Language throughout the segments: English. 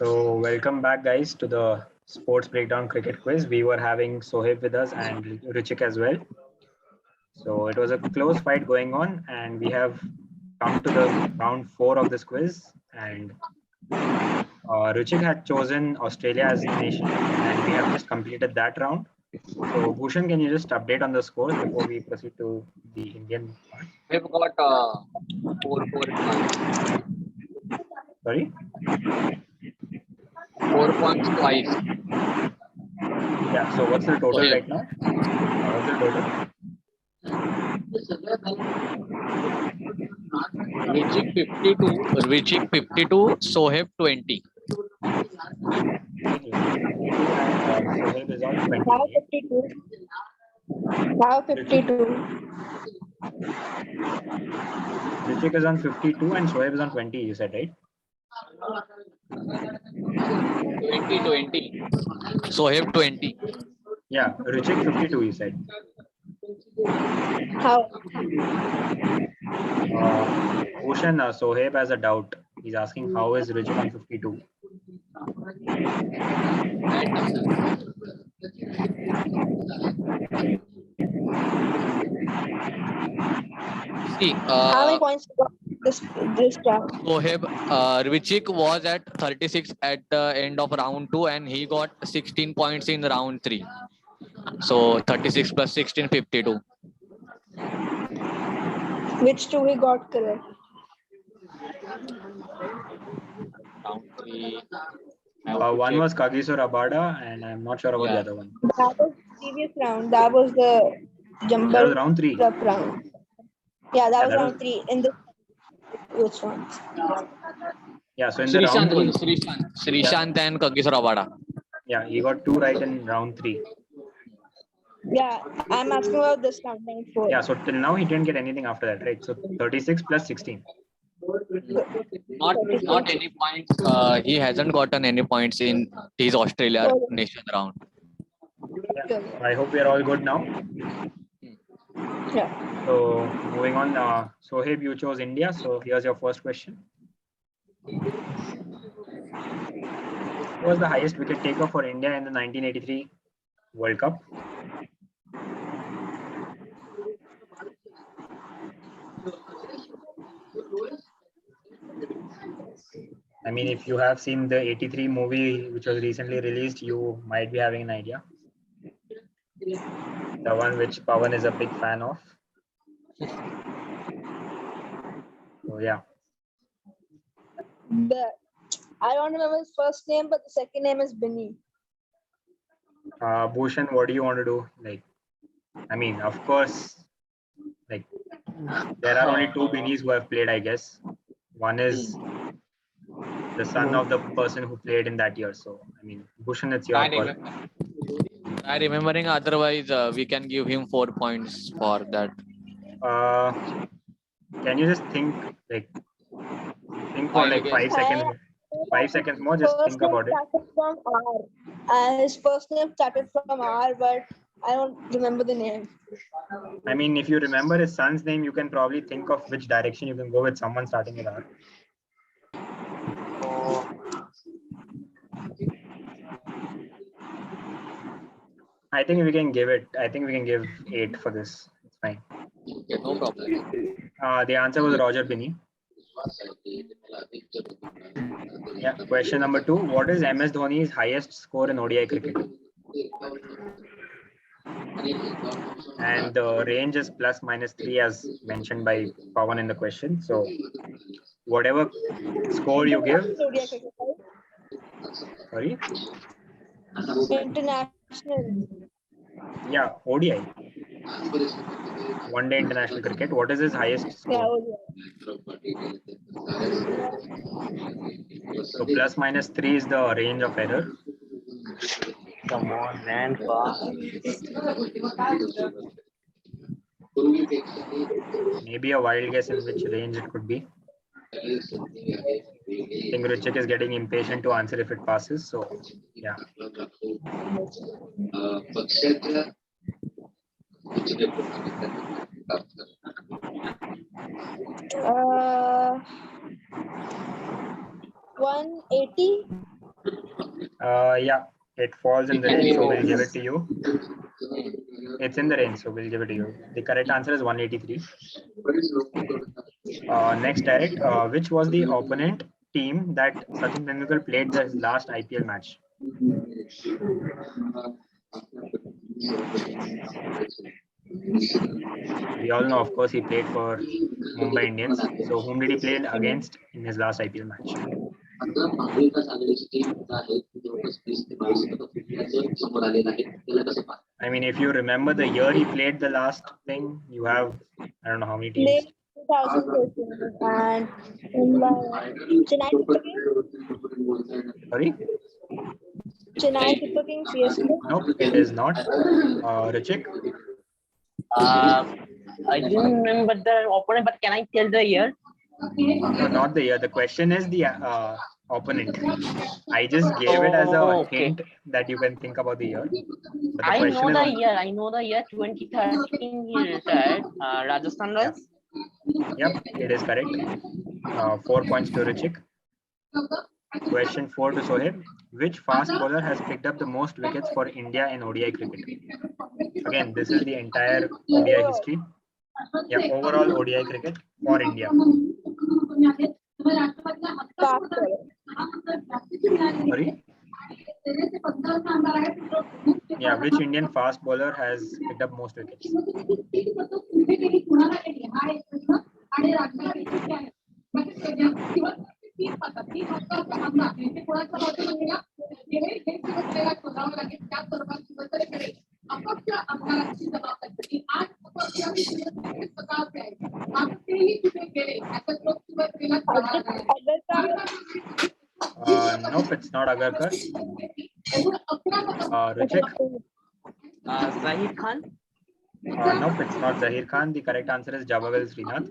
So welcome back, guys, to the Sports Breakdown Cricket Quiz. We were having Sohaib with us and Rwichik as well. So it was a close fight going on, and we have come to the round 4 of this quiz. And Rwichik had chosen Australia as the nation, and we have just completed that round. So Bhushan, can you just update on the scores before we proceed to the Indian part? We've got 4 points. Sorry? 4 points twice. Yeah, so what's the total right now? What's the total? Rwichik 52, Sohaib 20. Sohaib is on 20. Now 52. Now 52. Rwichik is on 52 and Sohaib is on 20, you said, right? 20. Sohaib 20. Yeah, Rwichik 52, you said. How? Ocean, Sohaib has a doubt. He's asking how is Rwichik on 52? See, How many points you got this round? Sohaib, Rwichik was at 36 at the end of round 2 and he got 16 points in round 3. So 36 plus 16, 52. Which two he got correct? Round 3. One was Kagiso Rabada, and I'm not sure about the other one. That was previous round. That was the jumble That was round 3. round. Yeah, that was that round was- 3. In the which one? Yeah, so in the round 3, Srishant and Kagiso Rabada. yeah, he got 2 right in round 3. Yeah, I'm asking about this round 4. Yeah, so till now he didn't get anything after that, right? So 36 plus 16. Not any points. He hasn't gotten any points in his Australia nation round. Yeah, I hope we are all good now. Yeah. So moving on, Sohaib, you chose India. So here's your first question. Who was the highest wicket taker for India in the 1983 World Cup? I mean, if you have seen the 83 movie, which was recently released, you might be having an idea. The one which Pawan is a big fan of. So yeah. I don't remember his first name, but the second name is Binny. Bhushan, what do you want to do? Like, I mean, of course, like there are only 2 Binnies who have played, I guess. One is the son of the person who played in that year. So, I mean, Bhushan, it's your call. I'm remembering, otherwise we can give him 4 points for that. Can you just think for like 5 seconds? 5 seconds more, just think about it. From R. His first name started from R, but I don't remember the name. I mean, if you remember his son's name, you can probably think of which direction you can go with someone starting with R. I think we can give 8 for this. It's fine. Okay, no problem. The answer was Roger Binney. Yeah. Question number 2. What is MS Dhoni's highest score in ODI cricket? And the range is plus minus 3 as mentioned by Pawan in the question. So whatever score you give. Sorry? International. Yeah, ODI. One day international cricket. What is his highest score? Yeah, So plus minus 3 is the range of error. Come on, man, fast. Maybe a wild guess in which range it could be. I think Rwichik is getting impatient to answer if it passes. So, yeah. 180. Yeah, it falls in the range, so we'll give it to you. It's in the range, so we'll give it to you. The correct answer is 183. Next direct, which was the opponent team that Sachin Tendulkar played his last IPL match? We all know, of course, he played for Mumbai Indians. So whom did he play against in his last IPL match? I mean, if you remember the year he played the last thing, you have, I don't know how many teams. Played 2014 and in Chennai Super Kings. Sorry? Chennai Super Kings, CSK. Nope, it is not. Rwichik? I didn't remember the opponent, but can I tell the year? No, not the year. The question is the opponent. I just gave it as a hint that you can think about the year. But the I question know is the on- year. I know the year 2013 he retired. Rajasthan Royals. Yep, it is correct. 4 points to Rwichik. Question 4 to Sohaib. Which fast bowler has picked up the most wickets for India in ODI cricket? Again, this is the entire ODI history. Yeah, overall ODI cricket for India. Fast bowler. Sorry? Yeah, which Indian fast bowler has picked up most wickets? Nope, it's not Agarkar. Rwichik? Zahir Khan. Nope, it's not Zahir Khan. The correct answer is Javagal Srinath.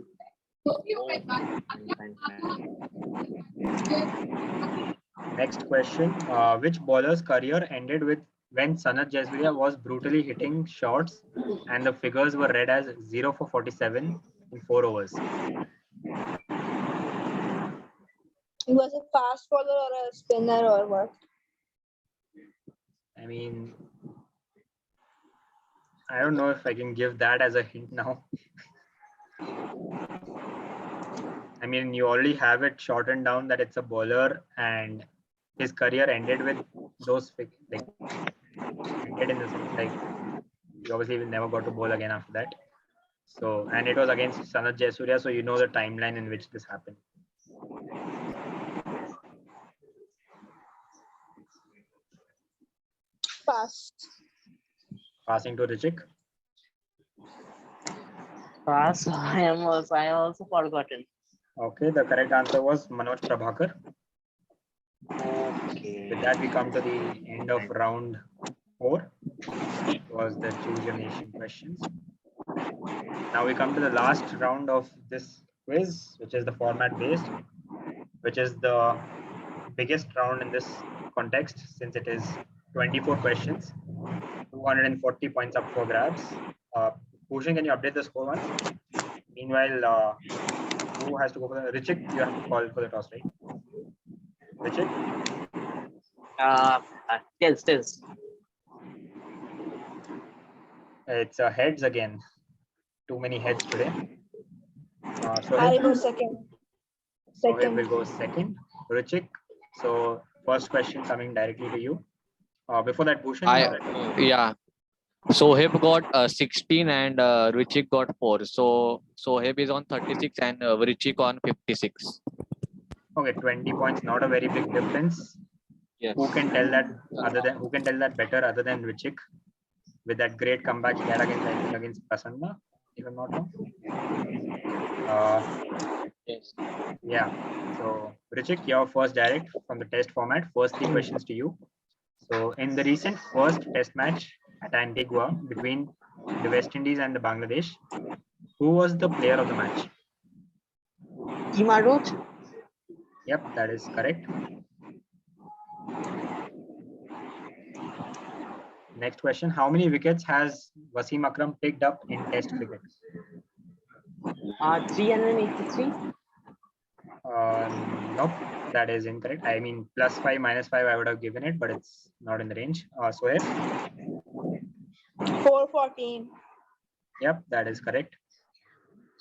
Next question. Which bowler's career ended with when Sanat Jaiswalia was brutally hitting shots and the figures were read as 0 for 47 in 4 overs? He was a fast bowler or a spinner or what? I mean, I don't know if I can give that as a hint now. I mean, you already have it shortened down that it's a bowler and his career ended with those like ended in the sense like he obviously never got to bowl again after that. So, and it was against Sanat Jaiswalia, so you know the timeline in which this happened. Fast. Passing to Rwichik. Pass. I also forgotten. Okay, the correct answer was Manoj Prabhakar. Okay. With that, we come to the end of round 4. It was the choose your nation questions. Now we come to the last round of this quiz, which is the format based, which is the biggest round in this context since it is 24 questions, 240 points up for grabs. Bhushan, can you update the score once? Meanwhile, who has to go for the Rwichik? You have to call for the toss, right? Rwichik? Tails. It's heads again. Too many heads today. So I go second. Sohaib will go second. Rwichik. So first question coming directly to you. Before that, Bhushan. Yeah. Sohaib got 16 and Rwichik got 4. So Sohaib is on 36 and Rwichik on 56. Okay, 20 points, not a very big difference. Yes. Who can tell that better other than Rwichik with that great comeback he had against Prasanna, if I'm not wrong. Yes. Yeah. So Rwichik, your first direct from the test format. First 3 questions to you. So in the recent first test match at Antigua between the West Indies and the Bangladesh, who was the player of the match? Kimarot. Yep, that is correct. Next question. How many wickets has Wasim Akram picked up in test cricket? 383. Nope. that is incorrect. I mean, +5, -5, I would have given it, but it's not in the range. Sohaib? 414. Yep, that is correct.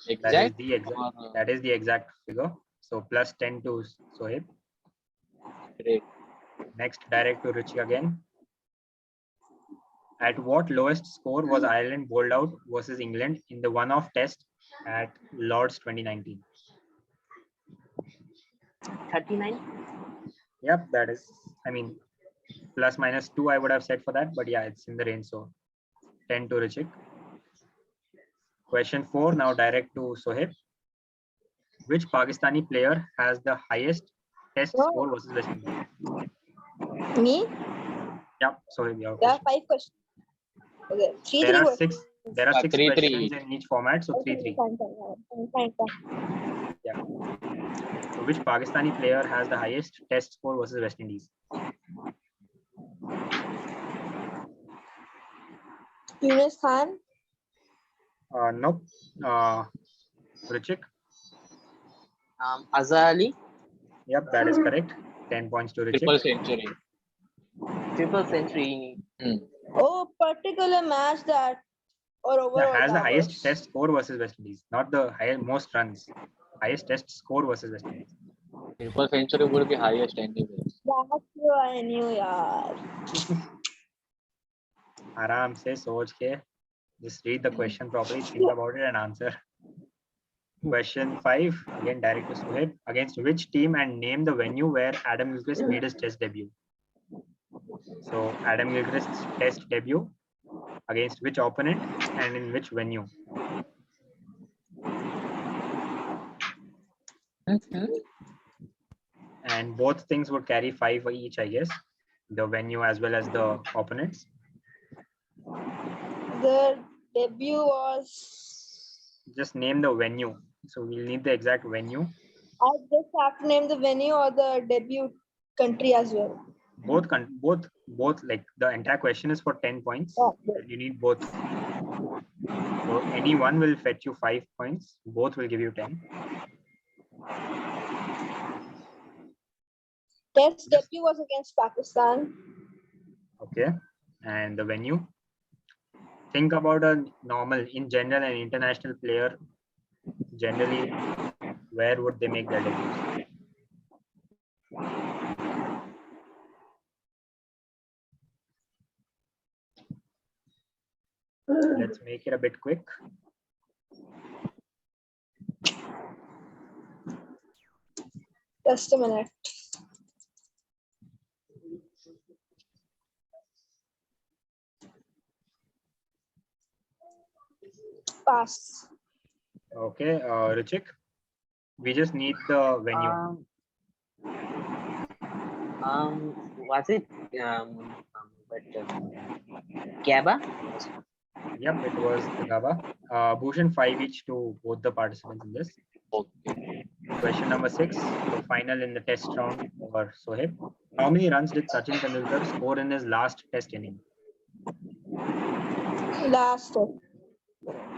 Exact? That is the exact figure. So +10 to Sohaib. Great. Next, direct to Rwichik again. At what lowest score was Ireland bowled out versus England in the one-off test at Lord's 2019? 39. Yep, that is, I mean, ±2 I would have said for that, but yeah, it's in the range. So 10 to Rwichik. Question 4, now direct to Sohaib. Which Pakistani player has the highest test score versus West Indies? Me? Yep, Sohaib, your There are question. 5 questions. Okay. 3 There 3 are questions. six. There are 6 3-3. questions in each format, so 3-3. Fine. Yeah. So which Pakistani player has the highest test score versus West Indies? Yunus Khan. Nope. Rwichik? Azhar Ali. Yep, that is correct. 10 points to Triple Rwichik. century. Triple century. Oh, particular match that or overall. Yeah, has the that highest was. test score versus West Indies, not the most runs. Highest test score versus West Indies. Triple century would be highest anyways. That's what I knew, yaar. Aram se soch ke. Just read the question properly, think about it and answer. Question 5, again direct to Sohaib. Against which team and name the venue where Adam Gilchrist made his test debut? So Adam Gilchrist's test debut, against which opponent and in which venue? And both things would carry 5 each, I guess. The venue as well as the opponents. The debut was. Just name the venue. So we'll need the exact venue. I just have to name the venue or the debut country as well. Both, like the entire question is for 10 points. Yeah. You need both. So any one will fetch you 5 points. Both will give you 10. Test debut was against Pakistan. Okay. And the venue. Think about a normal, in general, an international player. Generally, where would they make their debuts? Let's make it a bit quick. Just a minute. Pass. Okay, Rwichik. We just need the venue. Was it Gaba? Yep, it was the Gaba. Bhushan 5 each to both the participants in this. Okay. Question number 6, the final in the test round for Sohaib. How many runs did Sachin Tendulkar score in his last test inning? Last.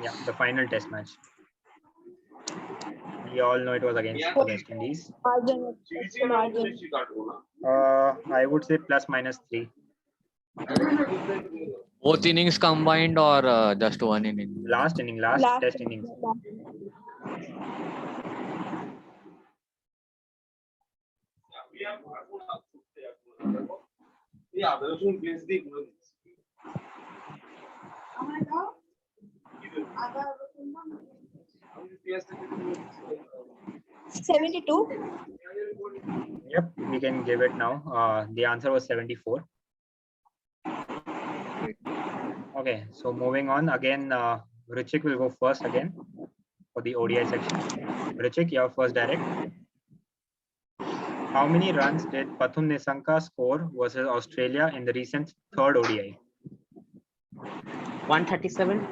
Yeah, the final test match. We all know it was against the West Indies. Margin. I would say ±3. Both innings combined or just one inning? Last inning, last test innings. $72. Yep, we can give it now. The answer was 74. Okay, so moving on again, Rwichik will go first again for the ODI section. Rwichik, your first direct. How many runs did Pathum Nissanka score versus Australia in the recent third ODI? 137.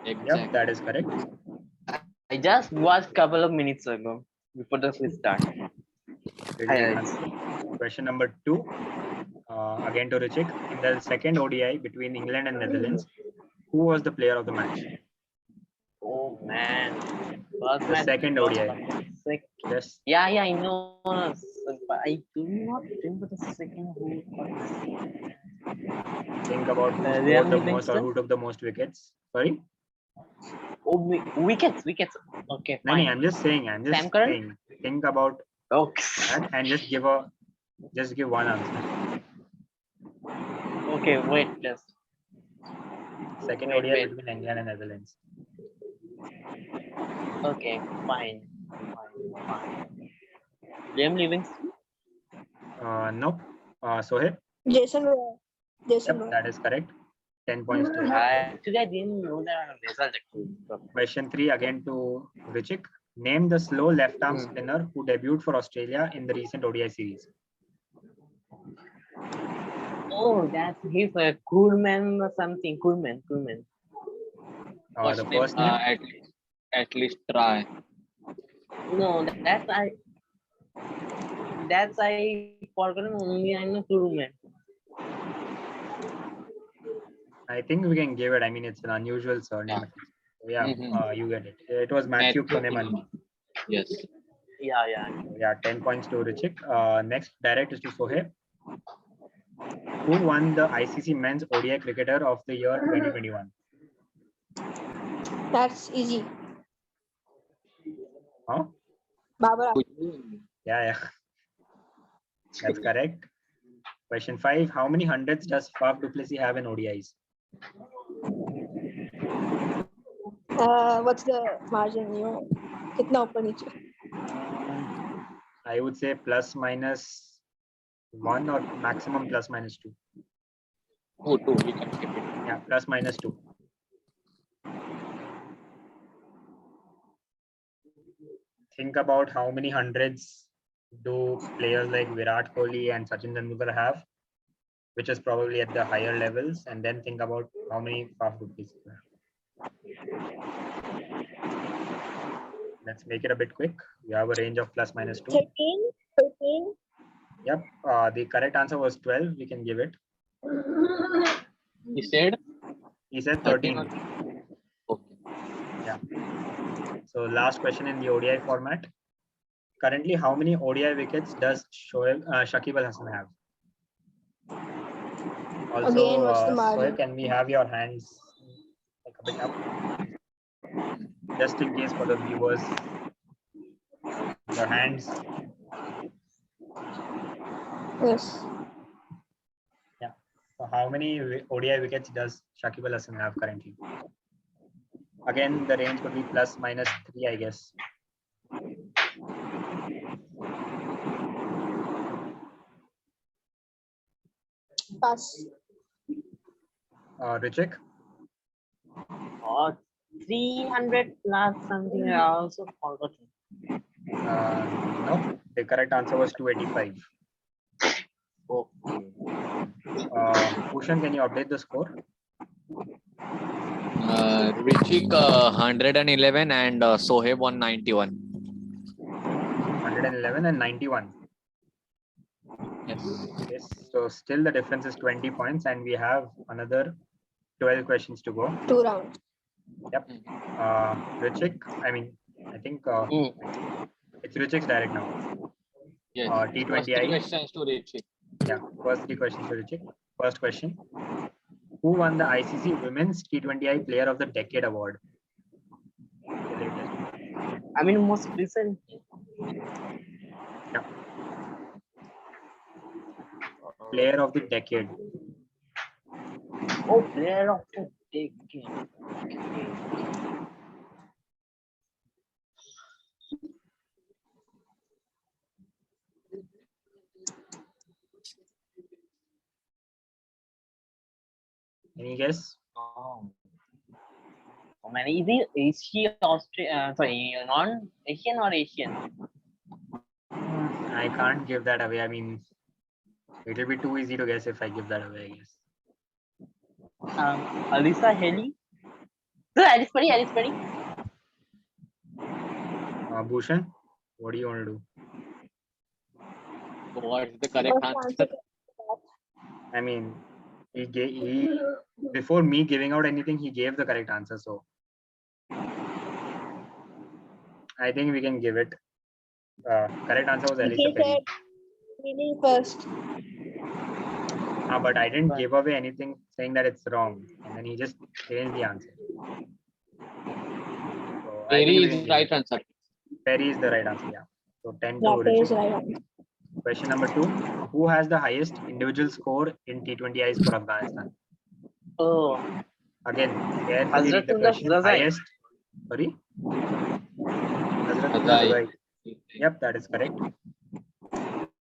Exactly. Yep, that is correct. I just watched couple of minutes ago before the quiz start. Highlights. Question number 2, again to Rwichik. In the second ODI between England and Netherlands, who was the player of the match? Oh man. The second ODI. Just Yeah, I know. But I do not remember the second who got this. think about who Liam scored the most or Livingston? who took the most wickets. Sorry? Oh, wickets. Okay, No, fine. I'm just saying. Sam Curran? Saying. Think about Okay. that and just give one answer. Okay, wait, just. Second Wait, ODI wait. between England and Netherlands. Okay, fine. Liam Livingston? Nope. Sohaib? Jason Roy. Jason Yep, Roy. that is correct. 10 points to him. Actually, I didn't know that result. Actually. Question 3 again to Rwichik. Name the slow left-arm spinner who debuted for Australia in the recent ODI series. Oh, he's a Koolman or something. Koolman. The first name? At least try. No, that's I forgot only. I know Koolman. I think we can give it. I mean, it's an unusual surname. Yeah, you get it. It was Matthew Kuhneman. Yes. Yeah. 10 points to Rwichik. Next, direct is to Sohaib. Who won the ICC Men's ODI Cricketer of the Year 2021? That's easy. Huh? Barbara. Yeah. That's correct. Question 5. How many hundreds does Faf du Plessis have in ODIs? What's the margin? कितना ऊपर नीचे? I would say plus minus 1 or maximum plus minus 2. Oh, 2. We can keep it. Yeah, plus minus 2. Think about how many hundreds do players like Virat Kohli and Sachin Tendulkar have, which is probably at the higher levels, and then think about how many Faf du Plessis have. Let's make it a bit quick. You have a range of plus minus 2. 13. Yep. The correct answer was 12. We can give it. He said? He said 13. Okay. Yeah. So last question in the ODI format. Currently, how many ODI wickets does Shakib Al Hasan have? Also, Again, what's the margin? can we have your hands like a bit up? Just in case for the viewers. Your hands. Yes. Yeah. So how many ODI wickets does Shakib Al Hasan have currently? Again, the range could be plus minus 3, I guess. Pass. Rwichik? 300 plus something. I also forgot. No, the correct answer was 285. Okay. Bhushan, can you update the score? Rwichik 111 and Sohaib 191. 111 and 91. Yes. So still the difference is 20 points, and we have another 12 questions to go. 2 rounds. Yep. Rwichik, I think it's Rwichik's direct now. Yes. T20I. First 3 questions to Rwichik. Yeah, first 3 questions to Rwichik. First question. Who won the ICC Women's T20I Player of the Decade Award? The latest. Most recent. Yeah. Player of the Decade. Oh, player of the decade. Any guess? Oh man, is he Australian? Sorry, non-Asian or Asian? I can't give that away. It will be too easy to guess if I give that away, I guess. Alisa Haley? No, Alice Perry. Bhushan, what do you want to do? What's the correct answer? He before me giving out anything, he gave the correct answer. So I think we can give it. Correct answer was Alicia He Perry. said meaning first. But I didn't give away anything saying that it's wrong, and then he just changed the answer. So I Perry think is the right answer. Perry is the right answer. Yeah. So 10 to Yeah, Perry is Rwichik. right. Question number 2: who has the highest individual score in T20Is for Afghanistan? Oh, Again, carefully read the Hazratullah question. Zazai. Highest. Sorry. Hazratullah Zazai. Zazai. Yep, that is correct.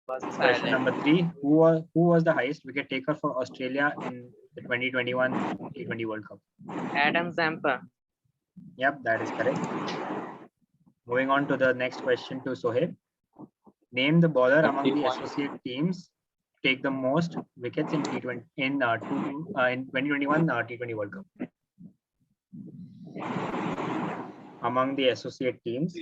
Was Question silent. number 3: who was the highest wicket taker for Australia in the 2021 T20 World Cup? Adam Zampa. Yep, that is correct. Moving on to the next question to Sohaib. Name the bowler among the associate teams to take the most wickets in T20 in 2021 T20 World Cup. Among the associate teams.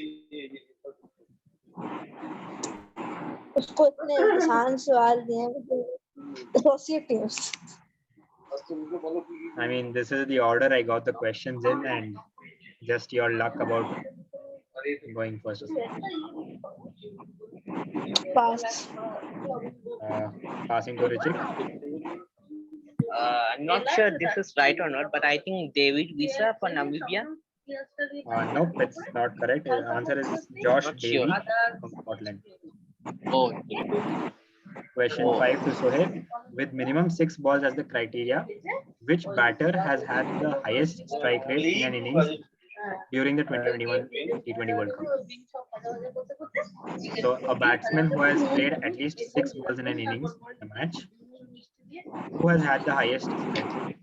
उसको इतने आसान सवाल दिए associate teams. I mean, this is the order I got the questions in, and just your luck about going first. Pass. Passing to Rwichik. I'm not sure this is right or not, but I think David Visa for Namibia. Nope, it's not correct. The answer is Josh Not Davey sure. from Scotland. Oh, Question 5 to Sohaib. With minimum 6 balls as the criteria, which batter has had the highest strike rate in an innings during the 2021 T20 World Cup? So a batsman who has played at least 6 balls in an innings in a match, who has had the highest strike rate?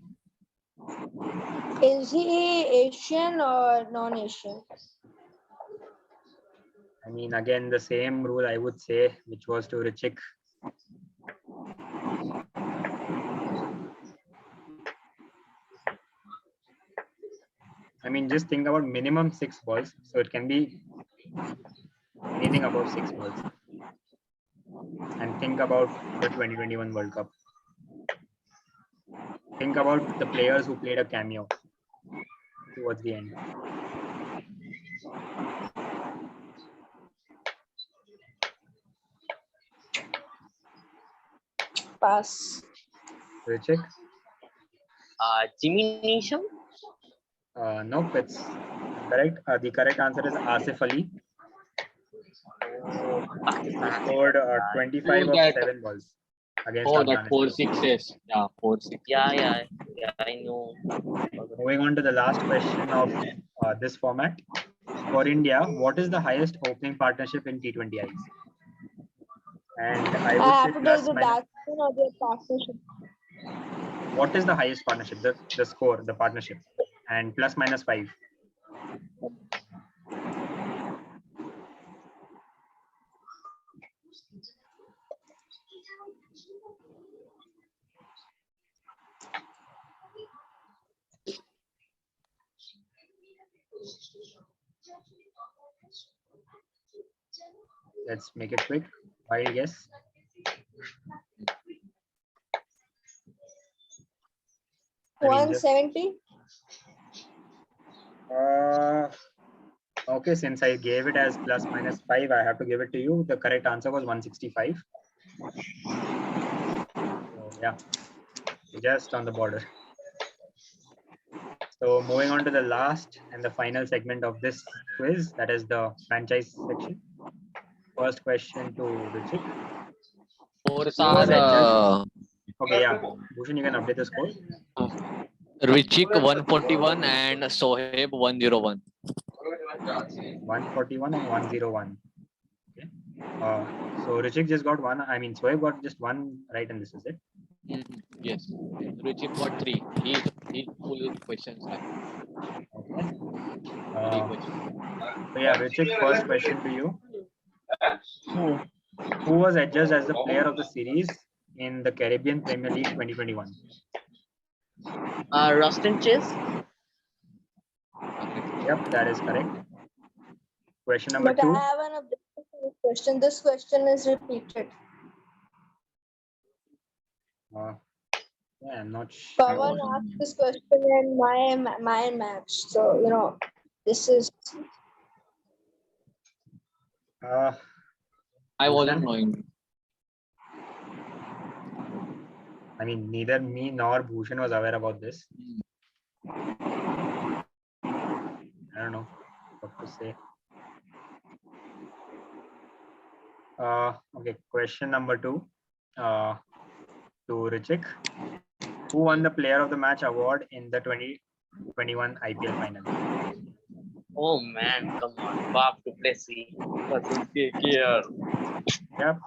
Is he Asian or non-Asian? I mean, again, the same rule I would say, which was to Rwichik. I mean, just think about minimum 6 balls. So it can be anything above 6 balls. And think about the 2021 World Cup. Think about the players who played a cameo towards the end. Pass. Rwichik? Jimmy Neesham. Nope, it's correct. The correct answer is Asif Ali. He scored 25 of 7 balls against oh, that Afghanistan. 4-6s. Yeah, 4-6. Yeah, I know. Moving on to the last question of this format. For India, what is the highest opening partnership in T20Is? And I I would have say to plus take the minus. batsman or the partnership. What is the highest partnership? The score, the partnership, and plus minus 5. Let's make it quick. Wild guess. I mean, just- 170. Okay, since I gave it as plus minus 5, I have to give it to you. The correct answer was 165. So, yeah, just on the border. So moving on to the last and the final segment of this quiz, that is the franchise section. First question to Rwichik. Scores Who was are Okay, yeah. Bhushan, you can update the score. Rwichik 141 and Sohaib 101. 141 and 101. Okay. So Rwichik just got one. I mean, Sohaib got just one right, and this is it. Yes. Rwichik got 3. He full questions. Like, Okay. 3 questions. So yeah, Rwichik, first question to you. Who was adjudged as the player of the series in the Caribbean Premier League 2021? Rustin Chase. Yep, that is correct. Question number But 2. I have an objection to this question. This question is repeated. Yeah, I'm not sure. Pawan asked this question in my match. So, this is I wasn't Bhushan? knowing. I mean, neither me nor Bhushan was aware about this. I don't know what to say. Okay, question number 2 to Rwichik. Who won the Player of the Match award in the 2021 IPL final? Oh man, come on. Bob to Plessis. Versus KKR. Yep.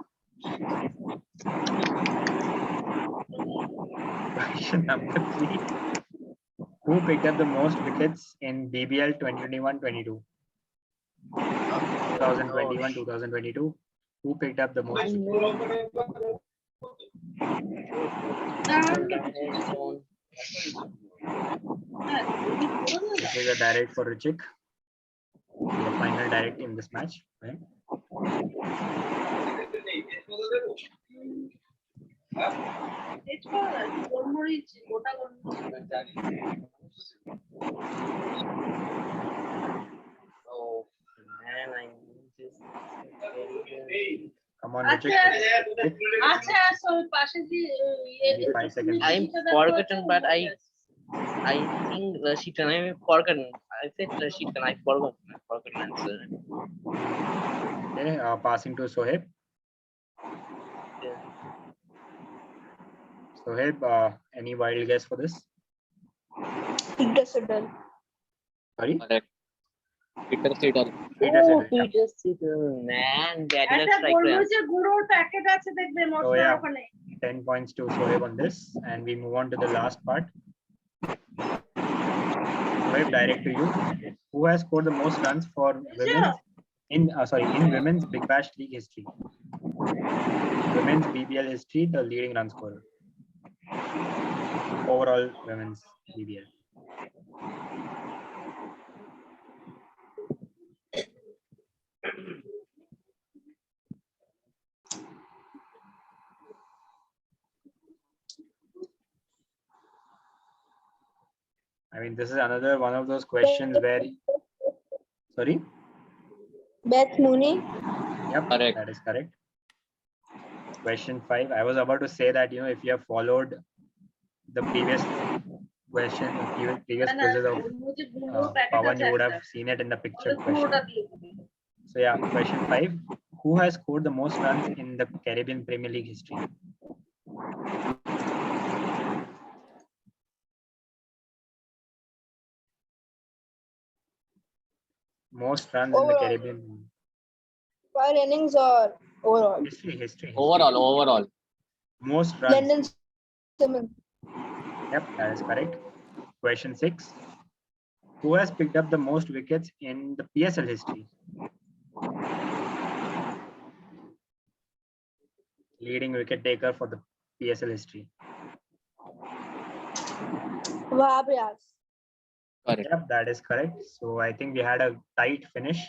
Question number 3. Who picked up the most wickets in BBL 2021-22? 2021-2022. Who picked up the most wickets? This is a direct for Rwichik. The final direct in this match. Right? Oh man, I just. Come on, Rwichik. Maybe 5 seconds. I'm forgotten, but I think Rashid I forgotten. I said Rashid I forgot. I forgot answer. Okay, passing to Sohaib. Yeah. Sohaib, any wild guess for this? Peter Siddle. Sorry? Correct. Peter Siddle. Peter Oh, Siddle, yeah. Peter Siddle, man, that is a strike. So yeah, 10 points to Sohaib on this, and we move on to the last part. Sohaib, direct to you. Who has scored the most runs for women's in women's Big Bash League history? Women's BBL history, the leading run scorer. Overall women's BBL. I mean, this is another one of those questions where. Sorry? Beth Mooney. Yep, Correct. that is correct. Question 5. I was about to say that, if you have followed the previous question, previous quizzes of Pawan, you would have seen it in the picture question. So yeah, question 5. Who has scored the most runs in the Caribbean Premier League history? Most runs in the Overall. Caribbean Per innings or overall? history. Overall. Most runs. Lyndon Simmons. Yep, that is correct. Question 6. Who has picked up the most wickets in the PSL history? Leading wicket taker for the PSL history. Wahab Riaz. Correct. Yep, that is correct. So I think we had a tight finish.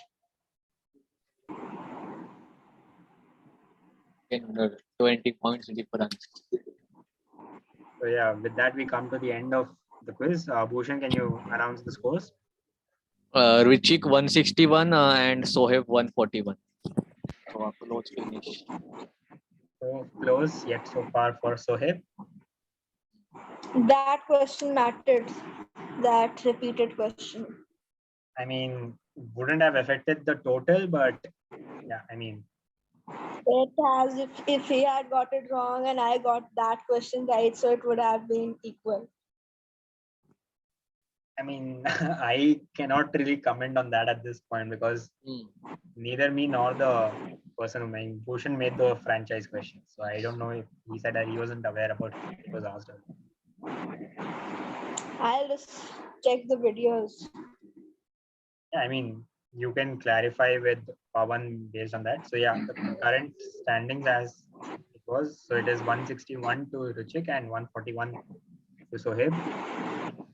In 20 points difference. So yeah, with that we come to the end of the quiz. Bhushan, can you announce the scores? Rwichik 161 and Sohaib 141. So a close finish. So close yet so far for Sohaib. That question mattered. That repeated question. I mean, wouldn't have affected the total, but yeah, I mean, It has, if he had got it wrong and I got that question right, so it would have been equal. I mean, I cannot really comment on that at this point because neither me nor the person who made Bhushan made the franchise question. So I don't know if he said that he wasn't aware about it. It was asked earlier. I'll just check the videos. Yeah, I mean, you can clarify with Pawan based on that. So yeah, the current standings as it was. So it is 161 to Rwichik and 141 to Sohaib.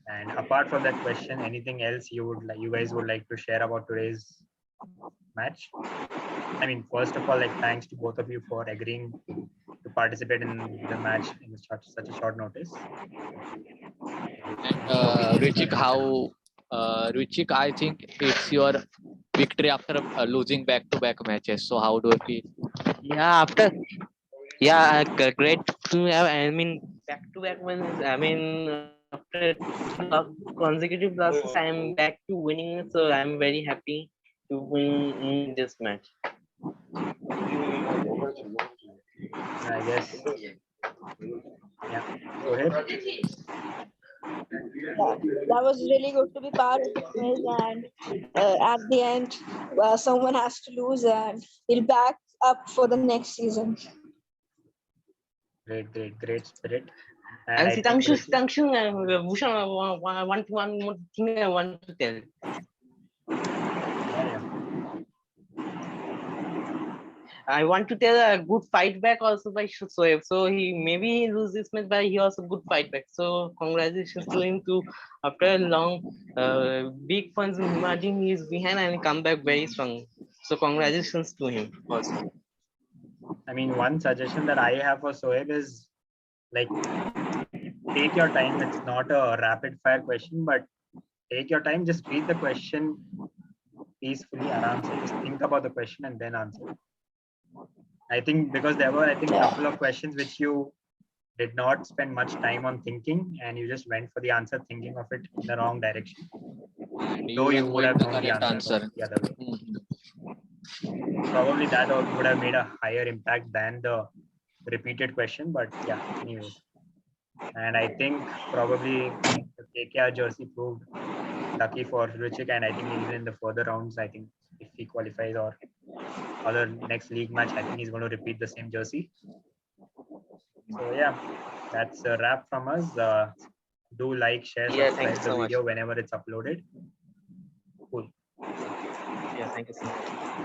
And apart from that question, anything else you guys would like to share about today's match? I mean, first of all, thanks to both of you for agreeing to participate in the match in such a short notice. And Rwichik, Rwichik, I think it's your victory after losing back-to-back matches. So how do you feel? Yeah, great to have. I mean, back to back wins. I mean, after consecutive losses, I'm back to winning. So I'm very happy to win in this match. I guess. Yeah. Sohaib? Yeah, that was really good to be part of the quiz, and at the end, someone has to lose, and we'll back up for the next season. Great spirit. And I think Rwichik, Sitangshu, Bhushan, one more thing I want to tell. yeah. I want to tell a good fight back also by Sohaib. So he maybe lose this match, but he also good fight back. So congratulations to him too. After a long, big funds, imagine he is behind and come back very strong. So congratulations to him also. I mean, one suggestion that I have for Sohaib is like take your time. It's not a rapid fire question, but take your time. Just read the question peacefully, aram se. Just think about the question and then answer. I think because there were, I think, a couple of questions which you did not spend much time on thinking, and you just went for the answer thinking of it in the wrong direction. And Though you were would have knowing the known the correct answer answer. the other way. Mhm. Probably that would have made a higher impact than the repeated question, but yeah, anyways. And I think probably the KKR jersey proved lucky for Rwichik, and I think even in the further rounds, I think if he qualifies or other next league match, I think he's going to repeat the same jersey. So yeah, that's a wrap from us. Do like, share, Yeah, thank subscribe you the so much. video whenever it's uploaded. Cool. Yeah, thank you so much.